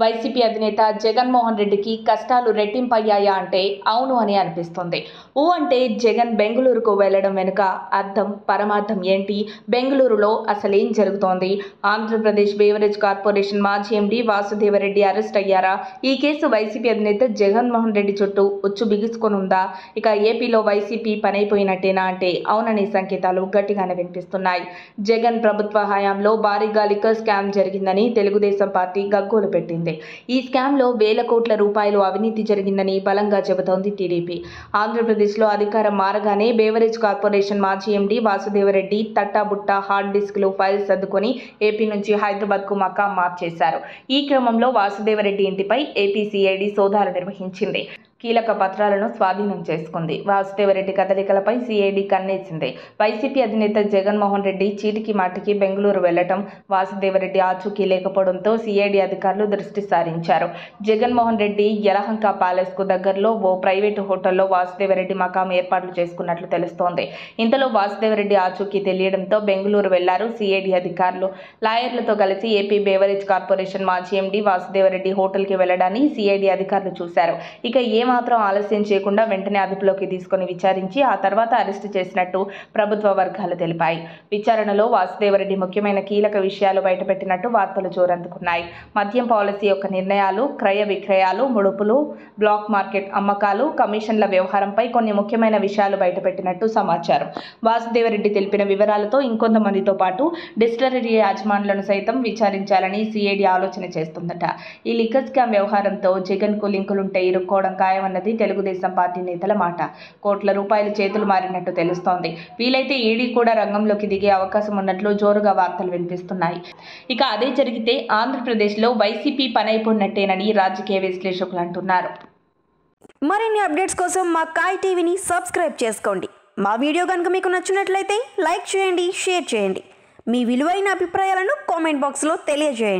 YCP అధినేత జగన్మోహన్ రెడ్డికి కష్టాలు రెట్టింపయ్యాయా అంటే అవును అని అనిపిస్తుంది. అంటే జగన్ బెంగళూరుకు వెళ్లడం వెనుక అర్థం పరమార్థం ఏంటి? బెంగళూరులో అసలేం జరుగుతోంది? ఆంధ్రప్రదేశ్ బేవరేజ్ కార్పొరేషన్ మాజీ ఎండీ వాసుదేవరెడ్డి అరెస్ట్ అయ్యారా? ఈ కేసు వైసీపీ అధినేత జగన్మోహన్ రెడ్డి చుట్టూ ఉచ్చు బిగుసుకొనుందా? ఇక ఏపీలో వైసీపీ పనైపోయినట్టేనా అంటే అవుననే సంకేతాలు గట్టిగానే వినిపిస్తున్నాయి. జగన్ ప్రభుత్వ హయాంలో భారీగా లిక్కర్ స్కామ్ జరిగిందని తెలుగుదేశం పార్టీ గగ్గోలు పెట్టింది. ఈ స్కామ్ లో వేల కోట్ల రూపాయలు అవినీతి జరిగిందని బలంగా చెబుతోంది టీడీపీ. ఆంధ్రప్రదేశ్లో అధికారం మారగానే బేవరేజ్ కార్పొరేషన్ మాజీ ఎండీ వాసుదేవరెడ్డి తట్టాబుట్టా హార్డ్ డిస్క్లు ఫైల్స్ సర్దుకొని ఏపీ నుంచి హైదరాబాద్కు మకాం మార్చేశారు. ఈ క్రమంలో వాసుదేవరెడ్డి ఇంటిపై ఏపీ సిఐడి సోదాలు నిర్వహించింది. కీలక పత్రాలను స్వాధీనం చేసుకుంది. వాసుదేవరెడ్డి కదలికలపై సిఐడి కన్నేసింది. వైసీపీ అధినేత జగన్మోహన్ రెడ్డి చీటికి మాటికి బెంగళూరు వెళ్లటం, వాసుదేవరెడ్డి ఆచూకీ లేకపోవడంతో సిఐడి అధికారులు దృష్టి సారించారు. జగన్మోహన్ రెడ్డి యలహంక ప్యాలెస్ కు దగ్గరలో ఓ ప్రైవేటు హోటల్లో వాసుదేవరెడ్డి మకాం ఏర్పాట్లు చేసుకున్నట్లు తెలుస్తోంది. ఇంతలో వాసుదేవరెడ్డి ఆచూకీ తెలియడంతో బెంగళూరు వెళ్లారు సిఐడి అధికారులు. లాయర్లతో కలిసి ఏపీ బేవరేజ్ కార్పొరేషన్ మాజీ ఎండీ వాసుదేవరెడ్డి హోటల్కి వెళ్లడాన్ని సిఐడి అధికారులు చూశారు. ఇక మాత్రం ఆలస్యం చేయకుండా వెంటనే అదుపులోకి తీసుకుని విచారించి ఆ తర్వాత అరెస్టు చేసినట్టు ప్రభుత్వ వర్గాలు తెలిపాయి. విచారణలో వాసుదేవరెడ్డి ముఖ్యమైన కీలక విషయాలు బయటపెట్టినట్టు వార్తలు జోరందుకున్నాయి. మద్యం పాలసీ యొక్క నిర్ణయాలు, క్రయ విక్రయాలు, ముడుపులు, బ్లాక్ మార్కెట్ అమ్మకాలు, కమిషన్ల వ్యవహారంపై కొన్ని ముఖ్యమైన విషయాలు బయటపెట్టినట్టు సమాచారం. వాసుదేవరెడ్డి తెలిపిన వివరాలతో ఇంకొంతమందితో పాటు డిస్టిలరీ యాజమానులను సైతం విచారించాలని సిఐడి ఆలోచన చేస్తుందట. ఈ లిక్కర్ స్కామ్ వ్యవహారంతో జగన్ కు లింకులుంటే ఇరుక్కోవడం ఖాయమన్నది తెలుగుదేశం పార్టీ నేతల మాట. కోట్ల రూపాయలు చేతులు మారినట్టు తెలుస్తోంది. వీలైతే ఈడీ కూడా రంగంలోకి దిగే అవకాశం ఉన్నట్లు జోరుగా వార్తలు వినిపిస్తున్నాయి. ఇక అదే జరిగితే ఆంధ్రప్రదేశ్లో వైసీపీ పనైపోయినట్టేనని రాజకీయ విశ్లేషకులు అంటున్నారు. మరిన్ని అప్డేట్స్ కోసం మా కాయ్ టీవీని సబ్స్క్రైబ్ చేసుకోండి. మా వీడియో కనుక మీకు నచ్చినట్లయితే లైక్ చేయండి, షేర్ చేయండి. మీ విలువైన అభిప్రాయాలను కామెంట్ బాక్స్లో తెలియజేయండి.